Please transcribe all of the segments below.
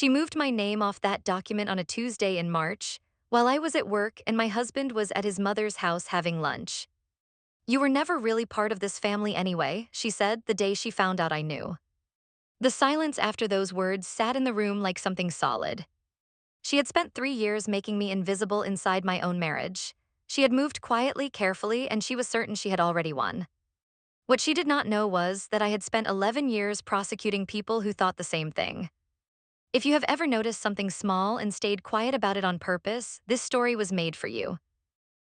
She moved my name off that document on a Tuesday in March, while I was at work and my husband was at his mother's house having lunch. You were never really part of this family anyway, she said the day she found out I knew. The silence after those words sat in the room like something solid. She had spent 3 years making me invisible inside my own marriage. She had moved quietly, carefully, and she was certain she had already won. What she did not know was that I had spent 11 years prosecuting people who thought the same thing. If you have ever noticed something small and stayed quiet about it on purpose, this story was made for you.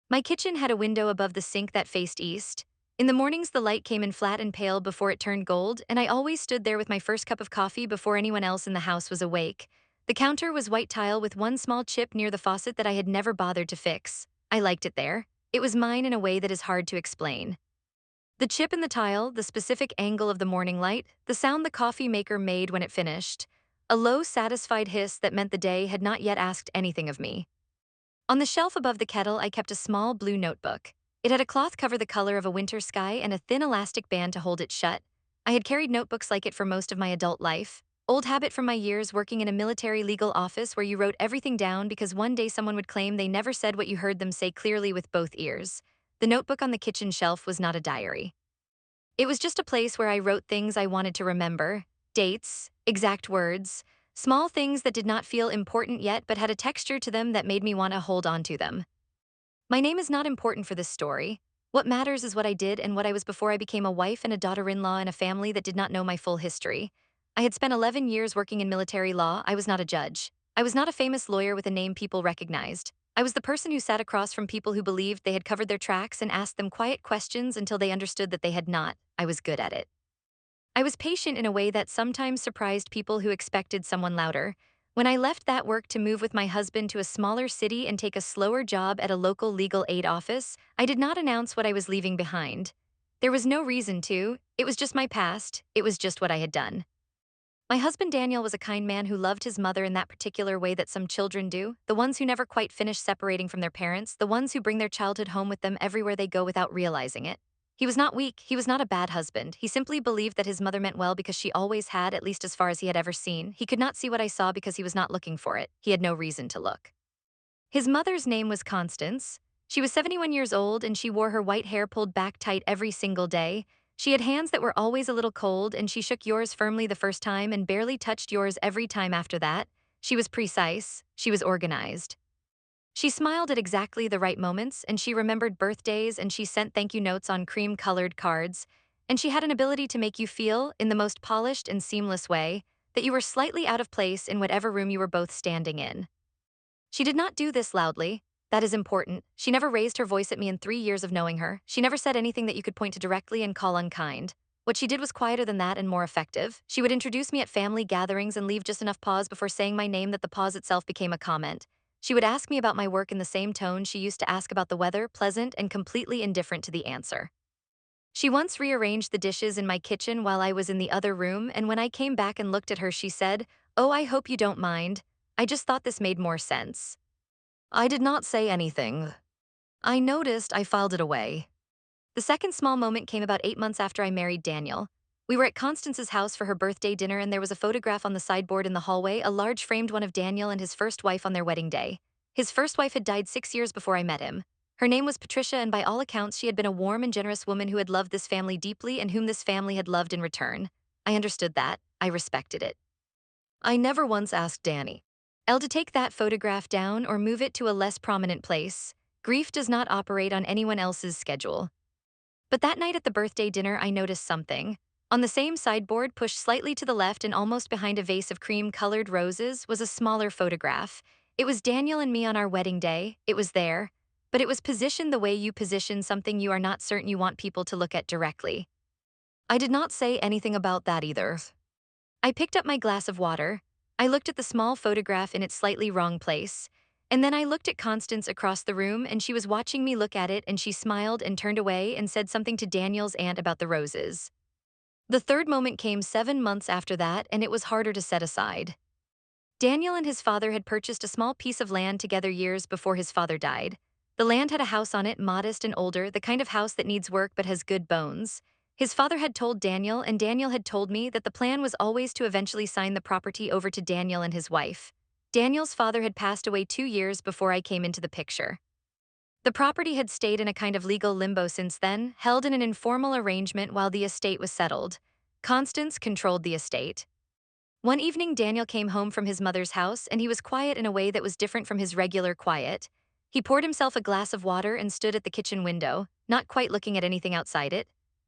My kitchen had a window above the sink that faced east. In the mornings, the light came in flat and pale before it turned gold, and I always stood there with my first cup of coffee before anyone else in the house was awake. The counter was white tile with one small chip near the faucet that I had never bothered to fix. I liked it there. It was mine in a way that is hard to explain. The chip in the tile, the specific angle of the morning light, the sound the coffee maker made when it finished. A low, satisfied hiss that meant the day had not yet asked anything of me. On the shelf above the kettle, I kept a small blue notebook. It had a cloth cover the color of a winter sky and a thin elastic band to hold it shut. I had carried notebooks like it for most of my adult life. Old habit from my years working in a military legal office where you wrote everything down because one day someone would claim they never said what you heard them say clearly with both ears. The notebook on the kitchen shelf was not a diary. It was just a place where I wrote things I wanted to remember, dates, exact words, small things that did not feel important yet but had a texture to them that made me want to hold on to them. My name is not important for this story. What matters is what I did and what I was before I became a wife and a daughter-in-law in a family that did not know my full history. I had spent 11 years working in military law. I was not a judge. I was not a famous lawyer with a name people recognized. I was the person who sat across from people who believed they had covered their tracks and asked them quiet questions until they understood that they had not. I was good at it. I was patient in a way that sometimes surprised people who expected someone louder. When I left that work to move with my husband to a smaller city and take a slower job at a local legal aid office, I did not announce what I was leaving behind. There was no reason to. It was just my past. It was just what I had done. My husband Daniel was a kind man who loved his mother in that particular way that some children do, the ones who never quite finish separating from their parents, the ones who bring their childhood home with them everywhere they go without realizing it. He was not weak, he was not a bad husband. He simply believed that his mother meant well because she always had, at least as far as he had ever seen. He could not see what I saw because he was not looking for it. He had no reason to look. His mother's name was Constance. She was 71 years old and she wore her white hair pulled back tight every single day. She had hands that were always a little cold and she shook yours firmly the first time and barely touched yours every time after that. She was precise. She was organized. She smiled at exactly the right moments and she remembered birthdays and she sent thank you notes on cream-colored cards. And she had an ability to make you feel, in the most polished and seamless way, that you were slightly out of place in whatever room you were both standing in. She did not do this loudly. That is important. She never raised her voice at me in 3 years of knowing her. She never said anything that you could point to directly and call unkind. What she did was quieter than that and more effective. She would introduce me at family gatherings and leave just enough pause before saying my name that the pause itself became a comment. She would ask me about my work in the same tone she used to ask about the weather, pleasant and completely indifferent to the answer. She once rearranged the dishes in my kitchen while I was in the other room, and when I came back and looked at her, she said, "Oh, I hope you don't mind. I just thought this made more sense." I did not say anything. I noticed I filed it away. The second small moment came about 8 months after I married Daniel. We were at Constance's house for her birthday dinner, and there was a photograph on the sideboard in the hallway, a large framed one of Daniel and his first wife on their wedding day. His first wife had died 6 years before I met him. Her name was Patricia, and by all accounts, she had been a warm and generous woman who had loved this family deeply and whom this family had loved in return. I understood that. I respected it. I never once asked Danny L to take that photograph down or move it to a less prominent place. Grief does not operate on anyone else's schedule. But that night at the birthday dinner, I noticed something. On the same sideboard, pushed slightly to the left and almost behind a vase of cream-colored roses, was a smaller photograph. It was Daniel and me on our wedding day. It was there. But it was positioned the way you position something you are not certain you want people to look at directly. I did not say anything about that either. I picked up my glass of water. I looked at the small photograph in its slightly wrong place. And then I looked at Constance across the room, and she was watching me look at it, and she smiled and turned away and said something to Daniel's aunt about the roses. The third moment came 7 months after that, and it was harder to set aside. Daniel and his father had purchased a small piece of land together years before his father died. The land had a house on it, modest and older, the kind of house that needs work but has good bones. His father had told Daniel, and Daniel had told me that the plan was always to eventually sign the property over to Daniel and his wife. Daniel's father had passed away 2 years before I came into the picture. The property had stayed in a kind of legal limbo since then, held in an informal arrangement while the estate was settled. Constance controlled the estate. One evening, Daniel came home from his mother's house, and he was quiet in a way that was different from his regular quiet. He poured himself a glass of water and stood at the kitchen window, not quite looking at anything outside it.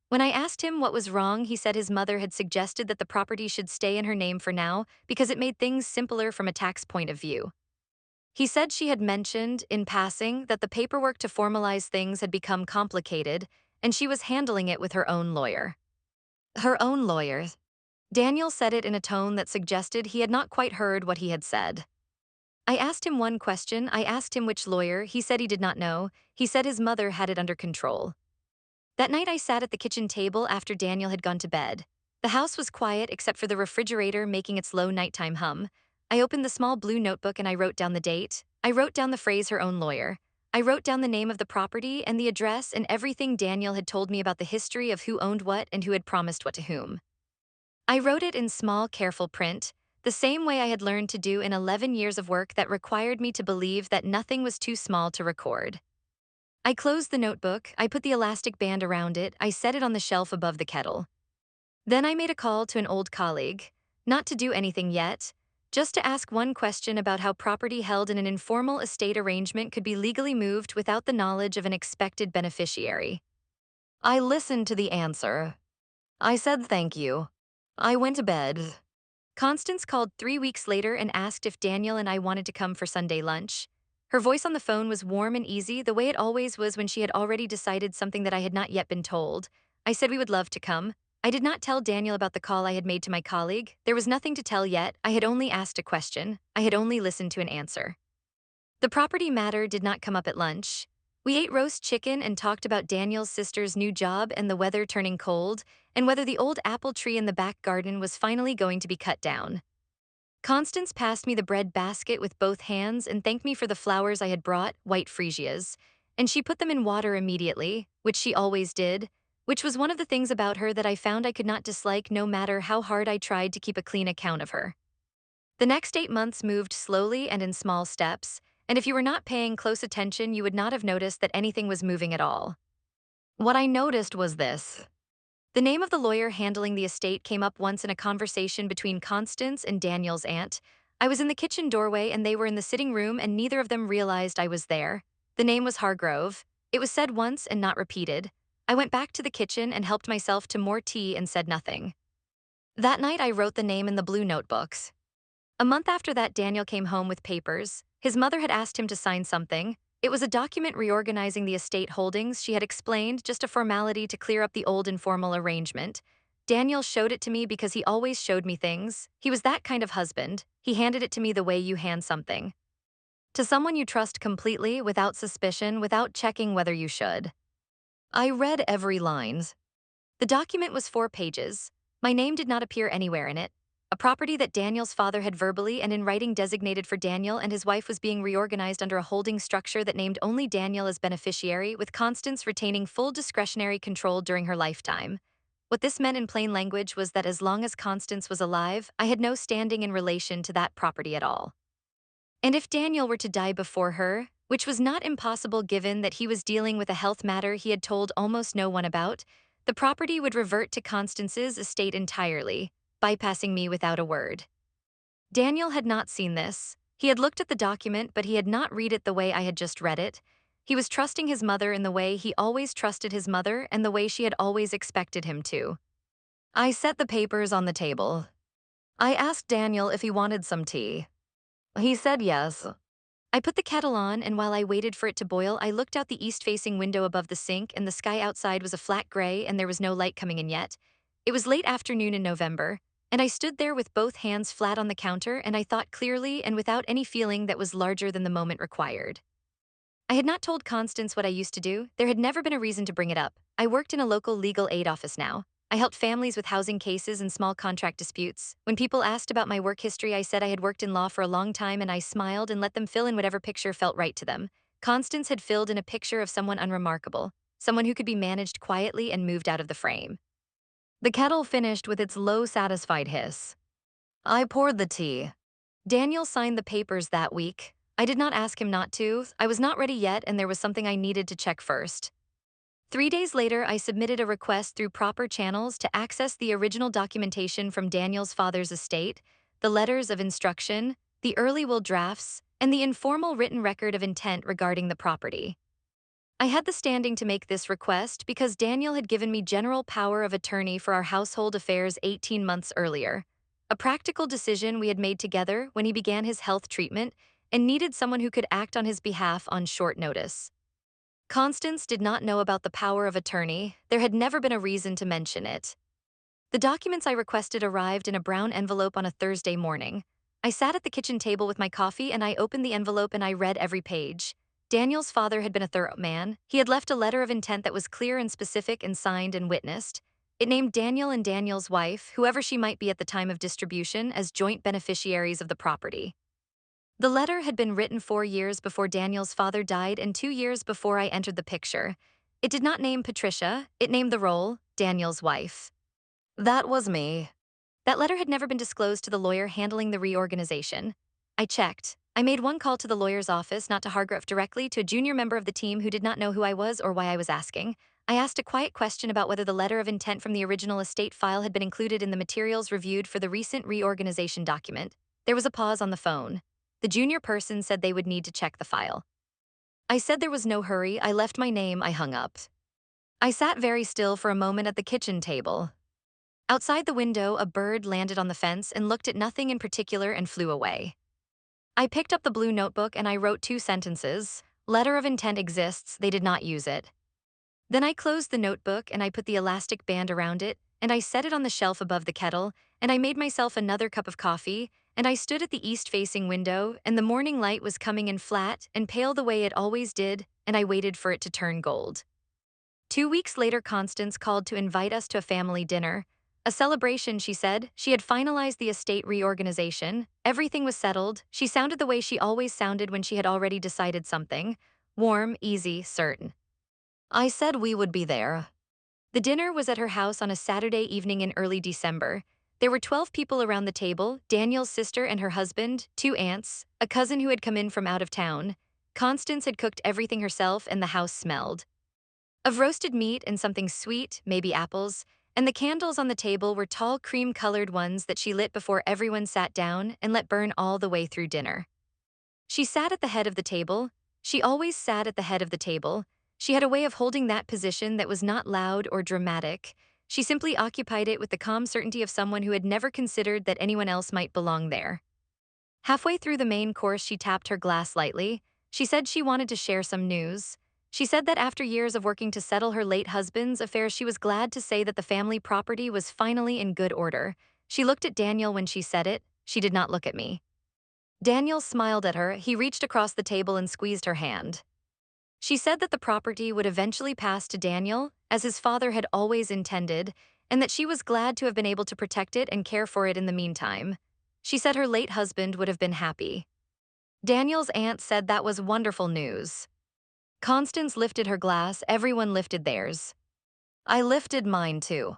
When I asked him what was wrong, he said his mother had suggested that the property should stay in her name for now because it made things simpler from a tax point of view. He said she had mentioned, in passing, that the paperwork to formalize things had become complicated, and she was handling it with her own lawyer. Her own lawyer. Daniel said it in a tone that suggested he had not quite heard what he had said. I asked him one question. I asked him which lawyer. He said he did not know. He said his mother had it under control. That night I sat at the kitchen table after Daniel had gone to bed. The house was quiet except for the refrigerator making its low nighttime hum. I opened the small blue notebook and I wrote down the date. I wrote down the phrase her own lawyer. I wrote down the name of the property and the address and everything Daniel had told me about the history of who owned what and who had promised what to whom. I wrote it in small, careful print, the same way I had learned to do in 11 years of work that required me to believe that nothing was too small to record. I closed the notebook, I put the elastic band around it, I set it on the shelf above the kettle. Then I made a call to an old colleague, not to do anything yet, just to ask one question about how property held in an informal estate arrangement could be legally moved without the knowledge of an expected beneficiary. I listened to the answer. I said thank you. I went to bed. Constance called 3 weeks later and asked if Daniel and I wanted to come for Sunday lunch. Her voice on the phone was warm and easy, the way it always was when she had already decided something that I had not yet been told. I said we would love to come. I did not tell Daniel about the call I had made to my colleague. There was nothing to tell yet. I had only asked a question. I had only listened to an answer. The property matter did not come up at lunch. We ate roast chicken and talked about Daniel's sister's new job and the weather turning cold, and whether the old apple tree in the back garden was finally going to be cut down. Constance passed me the bread basket with both hands and thanked me for the flowers I had brought, white freesias, and she put them in water immediately, which she always did, which was one of the things about her that I found I could not dislike no matter how hard I tried to keep a clean account of her. The next 8 months moved slowly and in small steps, and if you were not paying close attention, you would not have noticed that anything was moving at all. What I noticed was this. The name of the lawyer handling the estate came up once in a conversation between Constance and Daniel's aunt. I was in the kitchen doorway and they were in the sitting room and neither of them realized I was there. The name was Hargrove. It was said once and not repeated. I went back to the kitchen and helped myself to more tea and said nothing. That night I wrote the name in the blue notebooks. A month after that, Daniel came home with papers. His mother had asked him to sign something. It was a document reorganizing the estate holdings, she had explained, just a formality to clear up the old informal arrangement. Daniel showed it to me because he always showed me things. He was that kind of husband. He handed it to me the way you hand something. To someone you trust completely, without suspicion, without checking whether you should. I read every line. The document was 4 pages. My name did not appear anywhere in it. A property that Daniel's father had verbally and in writing designated for Daniel and his wife was being reorganized under a holding structure that named only Daniel as beneficiary, with Constance retaining full discretionary control during her lifetime. What this meant in plain language was that as long as Constance was alive, I had no standing in relation to that property at all. And if Daniel were to die before her, which was not impossible given that he was dealing with a health matter he had told almost no one about, the property would revert to Constance's estate entirely, bypassing me without a word. Daniel had not seen this. He had looked at the document, but he had not read it the way I had just read it. He was trusting his mother in the way he always trusted his mother and the way she had always expected him to. I set the papers on the table. I asked Daniel if he wanted some tea. He said yes. I put the kettle on, and while I waited for it to boil, I looked out the east-facing window above the sink, and the sky outside was a flat gray and there was no light coming in yet. It was late afternoon in November, and I stood there with both hands flat on the counter, and I thought clearly and without any feeling that was larger than the moment required. I had not told Constance what I used to do. There had never been a reason to bring it up. I worked in a local legal aid office now. I helped families with housing cases and small contract disputes. When people asked about my work history, I said I had worked in law for a long time, and I smiled and let them fill in whatever picture felt right to them. Constance had filled in a picture of someone unremarkable, someone who could be managed quietly and moved out of the frame. The kettle finished with its low, satisfied hiss. I poured the tea. Daniel signed the papers that week. I did not ask him not to. I was not ready yet, and there was something I needed to check first. 3 days later, I submitted a request through proper channels to access the original documentation from Daniel's father's estate, the letters of instruction, the early will drafts, and the informal written record of intent regarding the property. I had the standing to make this request because Daniel had given me general power of attorney for our household affairs 18 months earlier, a practical decision we had made together when he began his health treatment and needed someone who could act on his behalf on short notice. Constance did not know about the power of attorney. There had never been a reason to mention it. The documents I requested arrived in a brown envelope on a Thursday morning. I sat at the kitchen table with my coffee and I opened the envelope and I read every page. Daniel's father had been a thorough man. He had left a letter of intent that was clear and specific and signed and witnessed. It named Daniel and Daniel's wife, whoever she might be at the time of distribution, as joint beneficiaries of the property. The letter had been written 4 years before Daniel's father died and 2 years before I entered the picture. It did not name Patricia, it named the role, Daniel's wife. That was me. That letter had never been disclosed to the lawyer handling the reorganization. I checked. I made one call to the lawyer's office, not to Hargrove directly, to a junior member of the team who did not know who I was or why I was asking. I asked a quiet question about whether the letter of intent from the original estate file had been included in the materials reviewed for the recent reorganization document. There was a pause on the phone. The junior person said they would need to check the file. I said there was no hurry. I left my name. I hung up. I sat very still for a moment at the kitchen table. Outside the window, a bird landed on the fence and looked at nothing in particular and flew away. I picked up the blue notebook and I wrote 2 sentences. Letter of intent exists, they did not use it. Then I closed the notebook and I put the elastic band around it, and I set it on the shelf above the kettle, and I made myself another cup of coffee, and I stood at the east-facing window, and the morning light was coming in flat and pale the way it always did, and I waited for it to turn gold. 2 weeks later, Constance called to invite us to a family dinner. A celebration, she said. She had finalized the estate reorganization. Everything was settled. She sounded the way she always sounded when she had already decided something. Warm, easy, certain. I said we would be there. The dinner was at her house on a Saturday evening in early December. There were 12 people around the table, Daniel's sister and her husband, 2 aunts, a cousin who had come in from out of town. Constance had cooked everything herself and the house smelled of roasted meat and something sweet, maybe apples, and the candles on the table were tall cream-colored ones that she lit before everyone sat down and let burn all the way through dinner. She sat at the head of the table. She always sat at the head of the table. She had a way of holding that position that was not loud or dramatic. She simply occupied it with the calm certainty of someone who had never considered that anyone else might belong there. Halfway through the main course, she tapped her glass lightly. She said she wanted to share some news. She said that after years of working to settle her late husband's affairs, she was glad to say that the family property was finally in good order. She looked at Daniel when she said it. She did not look at me. Daniel smiled at her. He reached across the table and squeezed her hand. She said that the property would eventually pass to Daniel, as his father had always intended, and that she was glad to have been able to protect it and care for it in the meantime. She said her late husband would have been happy. Daniel's aunt said that was wonderful news. Constance lifted her glass. Everyone lifted theirs. I lifted mine too.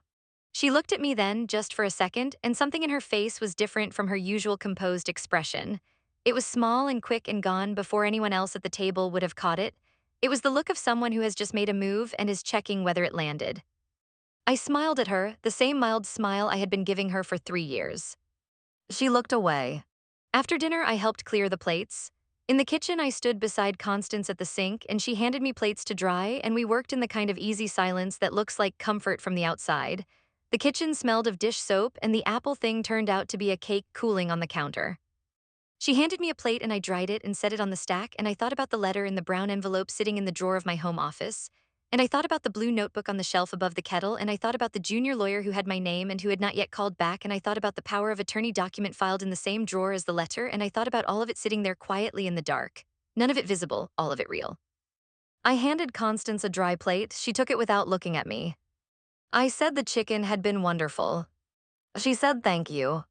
She looked at me then, just for a second, and something in her face was different from her usual composed expression. It was small and quick and gone before anyone else at the table would have caught it. It was the look of someone who has just made a move and is checking whether it landed. I smiled at her, the same mild smile I had been giving her for 3 years. She looked away. After dinner, I helped clear the plates. In the kitchen, I stood beside Constance at the sink, and she handed me plates to dry, and we worked in the kind of easy silence that looks like comfort from the outside. The kitchen smelled of dish soap, and the apple thing turned out to be a cake cooling on the counter. She handed me a plate and I dried it and set it on the stack, and I thought about the letter in the brown envelope sitting in the drawer of my home office. And I thought about the blue notebook on the shelf above the kettle, and I thought about the junior lawyer who had my name and who had not yet called back, and I thought about the power of attorney document filed in the same drawer as the letter, and I thought about all of it sitting there quietly in the dark. None of it visible, all of it real. I handed Constance a dry plate. She took it without looking at me. I said the chicken had been wonderful. She said thank you.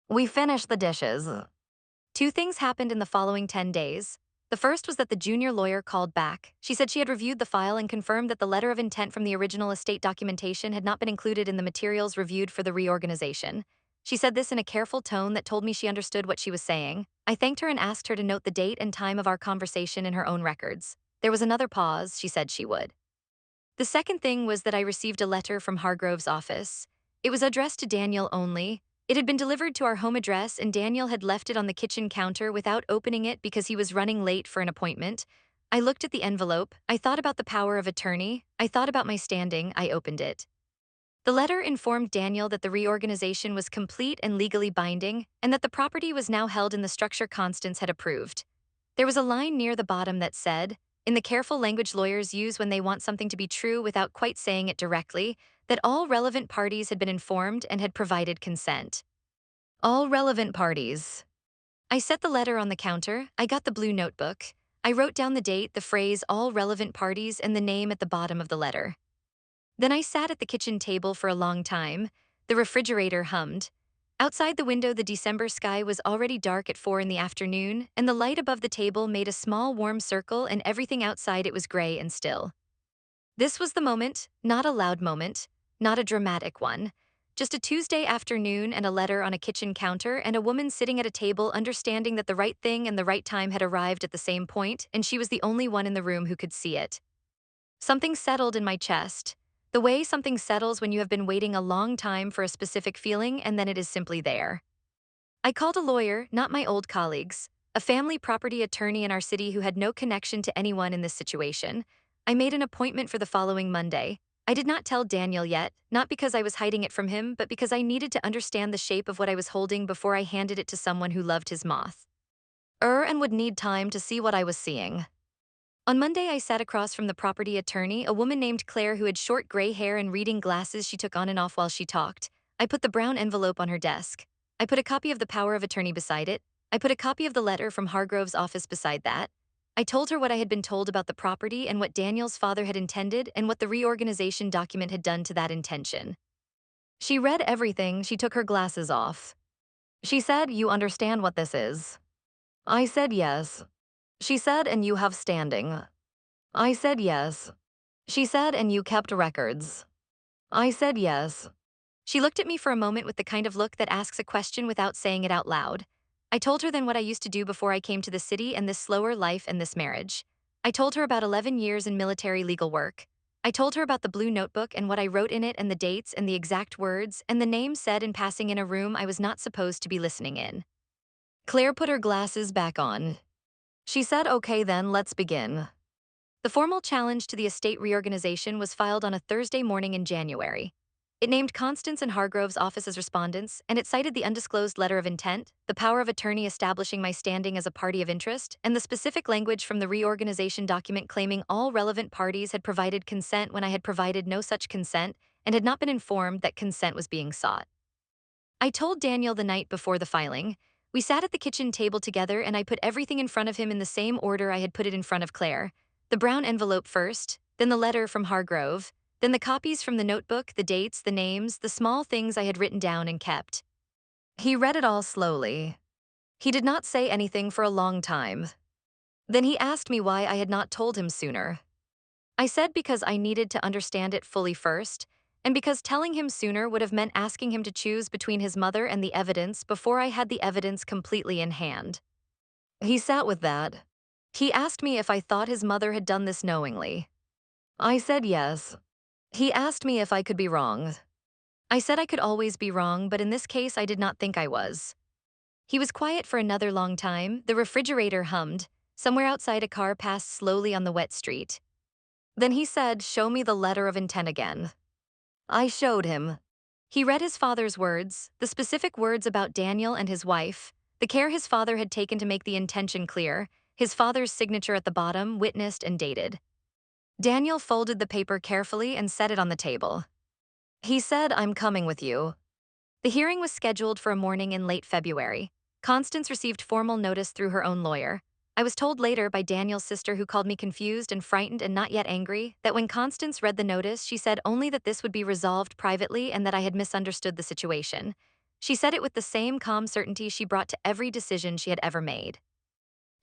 We finished the dishes. 2 things happened in the following 10 days. The first was that the junior lawyer called back. She said she had reviewed the file and confirmed that the letter of intent from the original estate documentation had not been included in the materials reviewed for the reorganization. She said this in a careful tone that told me she understood what she was saying. I thanked her and asked her to note the date and time of our conversation in her own records. There was another pause. She said she would. The second thing was that I received a letter from Hargrove's office. It was addressed to Daniel only. It had been delivered to our home address, and Daniel had left it on the kitchen counter without opening it because he was running late for an appointment. I looked at the envelope. I thought about the power of attorney. I thought about my standing. I opened it. The letter informed Daniel that the reorganization was complete and legally binding, and that the property was now held in the structure Constance had approved. There was a line near the bottom that said, in the careful language lawyers use when they want something to be true without quite saying it directly, that all relevant parties had been informed and had provided consent. All relevant parties. I set the letter on the counter. I got the blue notebook. I wrote down the date, the phrase all relevant parties, and the name at the bottom of the letter. Then I sat at the kitchen table for a long time. The refrigerator hummed. Outside the window, the December sky was already dark at 4 in the afternoon, and the light above the table made a small warm circle, and everything outside it was gray and still. This was the moment, not a loud moment, not a dramatic one. Just a Tuesday afternoon and a letter on a kitchen counter and a woman sitting at a table understanding that the right thing and the right time had arrived at the same point, and she was the only one in the room who could see it. Something settled in my chest. The way something settles when you have been waiting a long time for a specific feeling and then it is simply there. I called a lawyer, not my old colleagues, a family property attorney in our city who had no connection to anyone in this situation. I made an appointment for the following Monday. I did not tell Daniel yet, not because I was hiding it from him, but because I needed to understand the shape of what I was holding before I handed it to someone who loved his moth. And would need time to see what I was seeing. On Monday, I sat across from the property attorney, a woman named Claire who had short gray hair and reading glasses she took on and off while she talked. I put the brown envelope on her desk. I put a copy of the power of attorney beside it. I put a copy of the letter from Hargrove's office beside that. I told her what I had been told about the property and what Daniel's father had intended and what the reorganization document had done to that intention. She read everything. She took her glasses off. She said, "You understand what this is?" I said yes. She said, "And you have standing." I said yes. She said, "And you kept records." I said yes. She looked at me for a moment with the kind of look that asks a question without saying it out loud. I told her then what I used to do before I came to the city and this slower life and this marriage. I told her about 11 years in military legal work. I told her about the blue notebook and what I wrote in it and the dates and the exact words and the names said in passing in a room I was not supposed to be listening in. Claire put her glasses back on. She said, "Okay then, let's begin." The formal challenge to the estate reorganization was filed on a Thursday morning in January. It named Constance and Hargrove's office as respondents, and it cited the undisclosed letter of intent, the power of attorney establishing my standing as a party of interest, and the specific language from the reorganization document claiming all relevant parties had provided consent when I had provided no such consent and had not been informed that consent was being sought. I told Daniel the night before the filing. We sat at the kitchen table together and I put everything in front of him in the same order I had put it in front of Claire. The brown envelope first, then the letter from Hargrove, then the copies from the notebook, the dates, the names, the small things I had written down and kept. He read it all slowly. He did not say anything for a long time. Then he asked me why I had not told him sooner. I said because I needed to understand it fully first, and because telling him sooner would have meant asking him to choose between his mother and the evidence before I had the evidence completely in hand. He sat with that. He asked me if I thought his mother had done this knowingly. I said yes. He asked me if I could be wrong. I said I could always be wrong, but in this case I did not think I was. He was quiet for another long time. The refrigerator hummed. Somewhere outside a car passed slowly on the wet street. Then he said, "Show me the letter of intent again." I showed him. He read his father's words, the specific words about Daniel and his wife, the care his father had taken to make the intention clear, his father's signature at the bottom, witnessed and dated. Daniel folded the paper carefully and set it on the table. He said, "I'm coming with you." The hearing was scheduled for a morning in late February. Constance received formal notice through her own lawyer. I was told later by Daniel's sister, who called me confused and frightened and not yet angry, that when Constance read the notice, she said only that this would be resolved privately and that I had misunderstood the situation. She said it with the same calm certainty she brought to every decision she had ever made.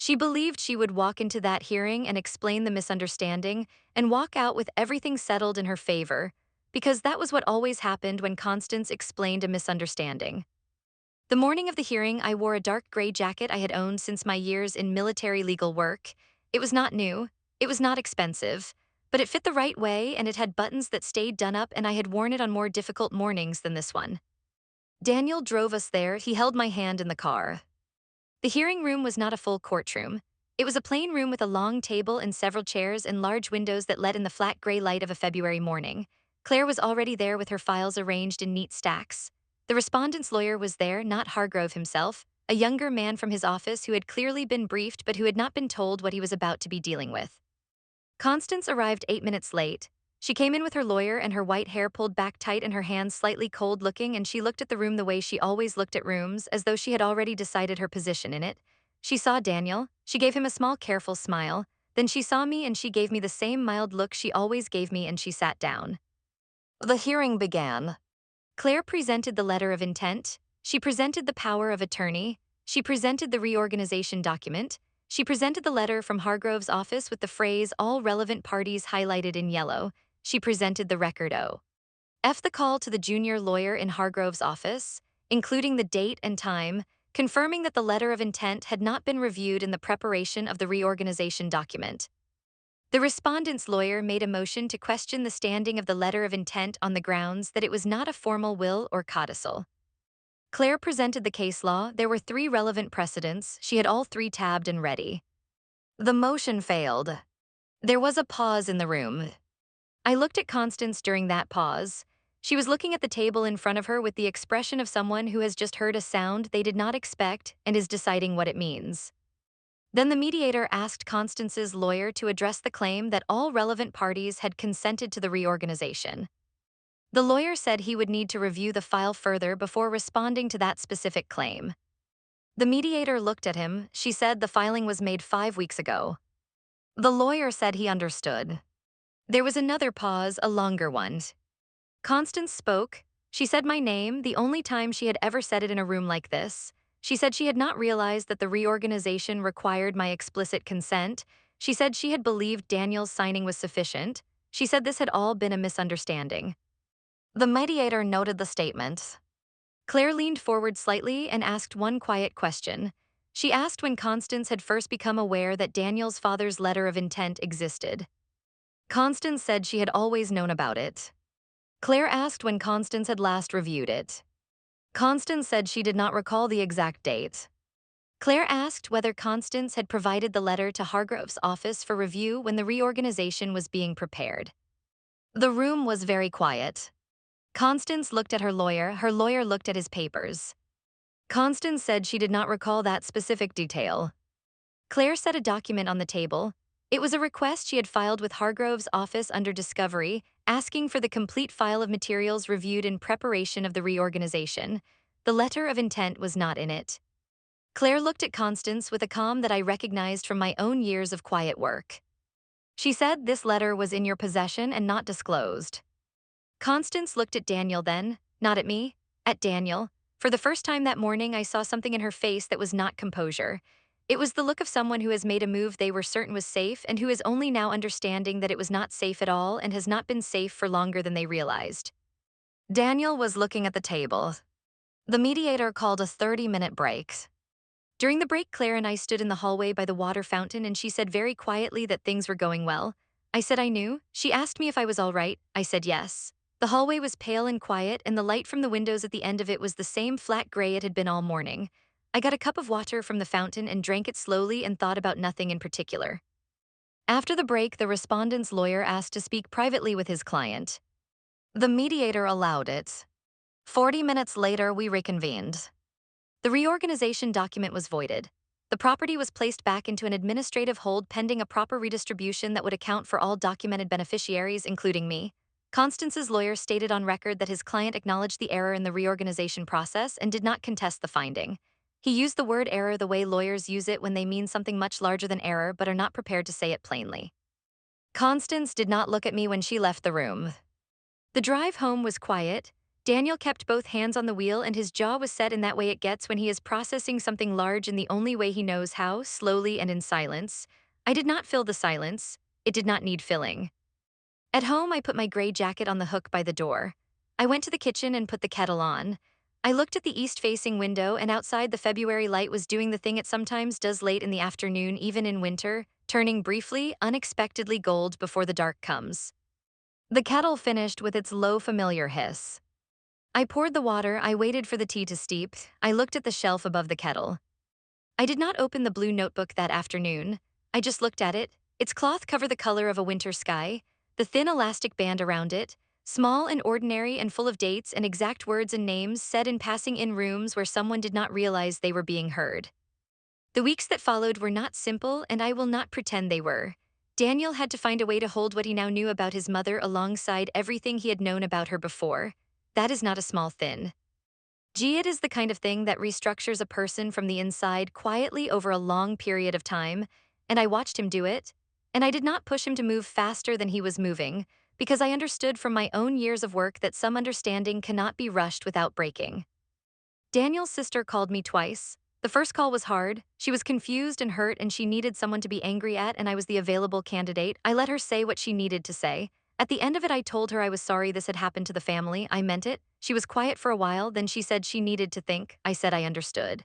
She believed she would walk into that hearing and explain the misunderstanding and walk out with everything settled in her favor, because that was what always happened when Constance explained a misunderstanding. The morning of the hearing, I wore a dark gray jacket I had owned since my years in military legal work. It was not new, it was not expensive, but it fit the right way and it had buttons that stayed done up, and I had worn it on more difficult mornings than this one. Daniel drove us there. He held my hand in the car. The hearing room was not a full courtroom. It was a plain room with a long table and several chairs and large windows that let in the flat gray light of a February morning. Claire was already there with her files arranged in neat stacks. The respondent's lawyer was there, not Hargrove himself, a younger man from his office who had clearly been briefed but who had not been told what he was about to be dealing with. Constance arrived 8 minutes late. She came in with her lawyer and her white hair pulled back tight and her hands slightly cold-looking, and she looked at the room the way she always looked at rooms, as though she had already decided her position in it. She saw Daniel. She gave him a small, careful smile. Then she saw me and she gave me the same mild look she always gave me, and she sat down. The hearing began. Claire presented the letter of intent. She presented the power of attorney. She presented the reorganization document. She presented the letter from Hargrove's office with the phrase "all relevant parties" highlighted in yellow. She presented the record O.F. the call to the junior lawyer in Hargrove's office, including the date and time, confirming that the letter of intent had not been reviewed in the preparation of the reorganization document. The respondent's lawyer made a motion to question the standing of the letter of intent on the grounds that it was not a formal will or codicil. Claire presented the case law. There were 3 relevant precedents. She had all 3 tabbed and ready. The motion failed. There was a pause in the room. I looked at Constance during that pause. She was looking at the table in front of her with the expression of someone who has just heard a sound they did not expect and is deciding what it means. Then the mediator asked Constance's lawyer to address the claim that all relevant parties had consented to the reorganization. The lawyer said he would need to review the file further before responding to that specific claim. The mediator looked at him. She said the filing was made 5 weeks ago. The lawyer said he understood. There was another pause, a longer one. Constance spoke. She said my name, the only time she had ever said it in a room like this. She said she had not realized that the reorganization required my explicit consent. She said she had believed Daniel's signing was sufficient. She said this had all been a misunderstanding. The mediator noted the statement. Claire leaned forward slightly and asked one quiet question. She asked when Constance had first become aware that Daniel's father's letter of intent existed. Constance said she had always known about it. Claire asked when Constance had last reviewed it. Constance said she did not recall the exact date. Claire asked whether Constance had provided the letter to Hargrove's office for review when the reorganization was being prepared. The room was very quiet. Constance looked at her lawyer looked at his papers. Constance said she did not recall that specific detail. Claire set a document on the table. It was a request she had filed with Hargrove's office under discovery, asking for the complete file of materials reviewed in preparation of the reorganization. The letter of intent was not in it. Claire looked at Constance with a calm that I recognized from my own years of quiet work. She said this letter was in your possession and not disclosed. Constance looked at Daniel then, not at me, at Daniel. For the first time that morning, I saw something in her face that was not composure. It was the look of someone who has made a move they were certain was safe and who is only now understanding that it was not safe at all and has not been safe for longer than they realized. Daniel was looking at the table. The mediator called a 30-minute break. During the break, Claire and I stood in the hallway by the water fountain, and she said very quietly that things were going well. I said I knew. She asked me if I was all right. I said yes. The hallway was pale and quiet, and the light from the windows at the end of it was the same flat gray it had been all morning. I got a cup of water from the fountain and drank it slowly and thought about nothing in particular. After the break, the respondent's lawyer asked to speak privately with his client. The mediator allowed it. 40 minutes later, we reconvened. The reorganization document was voided. The property was placed back into an administrative hold pending a proper redistribution that would account for all documented beneficiaries, including me. Constance's lawyer stated on record that his client acknowledged the error in the reorganization process and did not contest the finding. He used the word error the way lawyers use it when they mean something much larger than error but are not prepared to say it plainly. Constance did not look at me when she left the room. The drive home was quiet. Daniel kept both hands on the wheel and his jaw was set in that way it gets when he is processing something large in the only way he knows how, slowly and in silence. I did not fill the silence. It did not need filling. At home, I put my gray jacket on the hook by the door. I went to the kitchen and put the kettle on. I looked at the east-facing window, and outside the February light was doing the thing it sometimes does late in the afternoon, even in winter, turning briefly, unexpectedly gold before the dark comes. The kettle finished with its low familiar hiss. I poured the water, I waited for the tea to steep, I looked at the shelf above the kettle. I did not open the blue notebook that afternoon. I just looked at it. Its cloth covered the color of a winter sky, the thin elastic band around it, small and ordinary and full of dates and exact words and names said in passing in rooms where someone did not realize they were being heard. The weeks that followed were not simple, and I will not pretend they were. Daniel had to find a way to hold what he now knew about his mother alongside everything he had known about her before. That is not a small thing. It is the kind of thing that restructures a person from the inside quietly over a long period of time, and I watched him do it. And I did not push him to move faster than he was moving, because I understood from my own years of work that some understanding cannot be rushed without breaking. Daniel's sister called me twice. The first call was hard. She was confused and hurt, and she needed someone to be angry at, and I was the available candidate. I let her say what she needed to say. At the end of it, I told her I was sorry this had happened to the family. I meant it. She was quiet for a while, then she said she needed to think. I said I understood.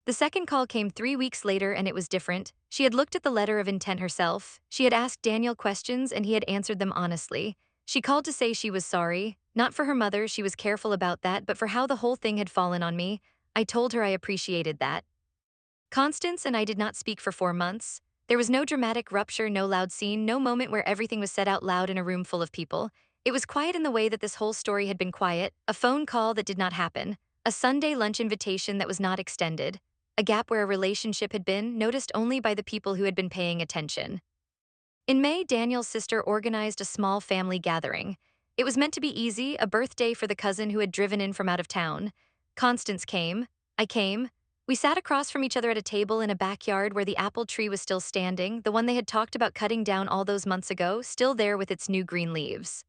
The second call came 3 weeks later, and it was different. She had looked at the letter of intent herself. She had asked Daniel questions, and he had answered them honestly. She called to say she was sorry. Not for her mother, she was careful about that, but for how the whole thing had fallen on me. I told her I appreciated that. Constance and I did not speak for 4 months. There was no dramatic rupture, no loud scene, no moment where everything was said out loud in a room full of people. It was quiet in the way that this whole story had been quiet, a phone call that did not happen, a Sunday lunch invitation that was not extended, a gap where a relationship had been noticed only by the people who had been paying attention. In May, Daniel's sister organized a small family gathering. It was meant to be easy, a birthday for the cousin who had driven in from out of town. Constance came. I came. We sat across from each other at a table in a backyard where the apple tree was still standing, the one they had talked about cutting down all those months ago, still there with its new green leaves.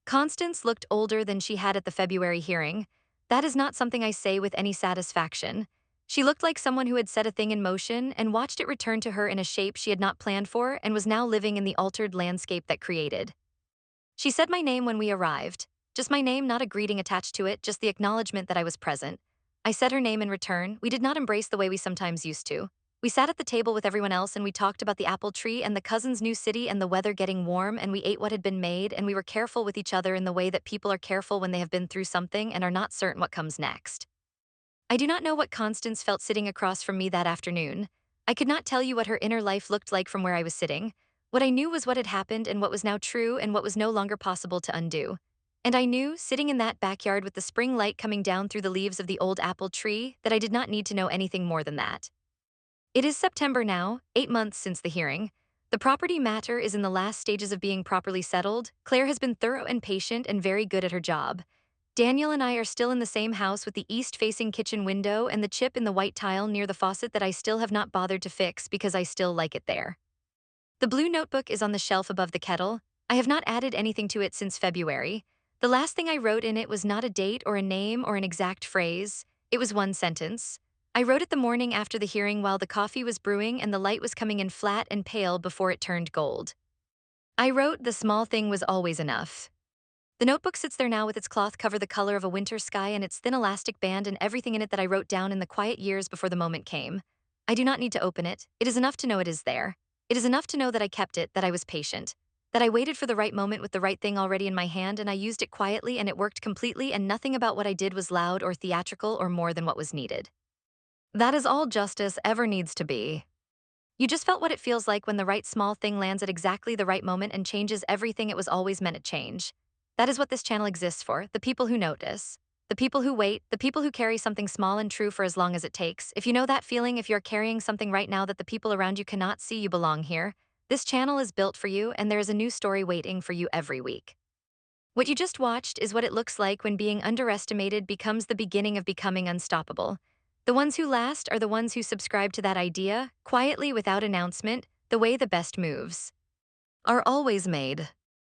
Constance looked older than she had at the February hearing. That is not something I say with any satisfaction. She looked like someone who had set a thing in motion and watched it return to her in a shape she had not planned for and was now living in the altered landscape that created. She said my name when we arrived. Just my name, not a greeting attached to it, just the acknowledgement that I was present. I said her name in return. We did not embrace the way we sometimes used to. We sat at the table with everyone else and we talked about the apple tree and the cousin's new city and the weather getting warm, and we ate what had been made, and we were careful with each other in the way that people are careful when they have been through something and are not certain what comes next. I do not know what Constance felt sitting across from me that afternoon. I could not tell you what her inner life looked like from where I was sitting. What I knew was what had happened and what was now true and what was no longer possible to undo. And I knew, sitting in that backyard with the spring light coming down through the leaves of the old apple tree, that I did not need to know anything more than that. It is September now, 8 months since the hearing. The property matter is in the last stages of being properly settled. Claire has been thorough and patient and very good at her job. Daniel and I are still in the same house with the east-facing kitchen window and the chip in the white tile near the faucet that I still have not bothered to fix because I still like it there. The blue notebook is on the shelf above the kettle. I have not added anything to it since February. The last thing I wrote in it was not a date or a name or an exact phrase. It was one sentence. I wrote it the morning after the hearing while the coffee was brewing and the light was coming in flat and pale before it turned gold. I wrote, "The small thing was always enough." The notebook sits there now with its cloth cover the color of a winter sky and its thin elastic band and everything in it that I wrote down in the quiet years before the moment came. I do not need to open it. It is enough to know it is there. It is enough to know that I kept it, that I was patient, that I waited for the right moment with the right thing already in my hand, and I used it quietly and it worked completely, and nothing about what I did was loud or theatrical or more than what was needed. That is all justice ever needs to be. You just felt what it feels like when the right small thing lands at exactly the right moment and changes everything it was always meant to change. That is what this channel exists for, the people who notice. The people who wait, the people who carry something small and true for as long as it takes. If you know that feeling, if you're carrying something right now that the people around you cannot see, you belong here. This channel is built for you, and there is a new story waiting for you every week. What you just watched is what it looks like when being underestimated becomes the beginning of becoming unstoppable. The ones who last are the ones who subscribe to that idea, quietly without announcement, the way the best moves are always made.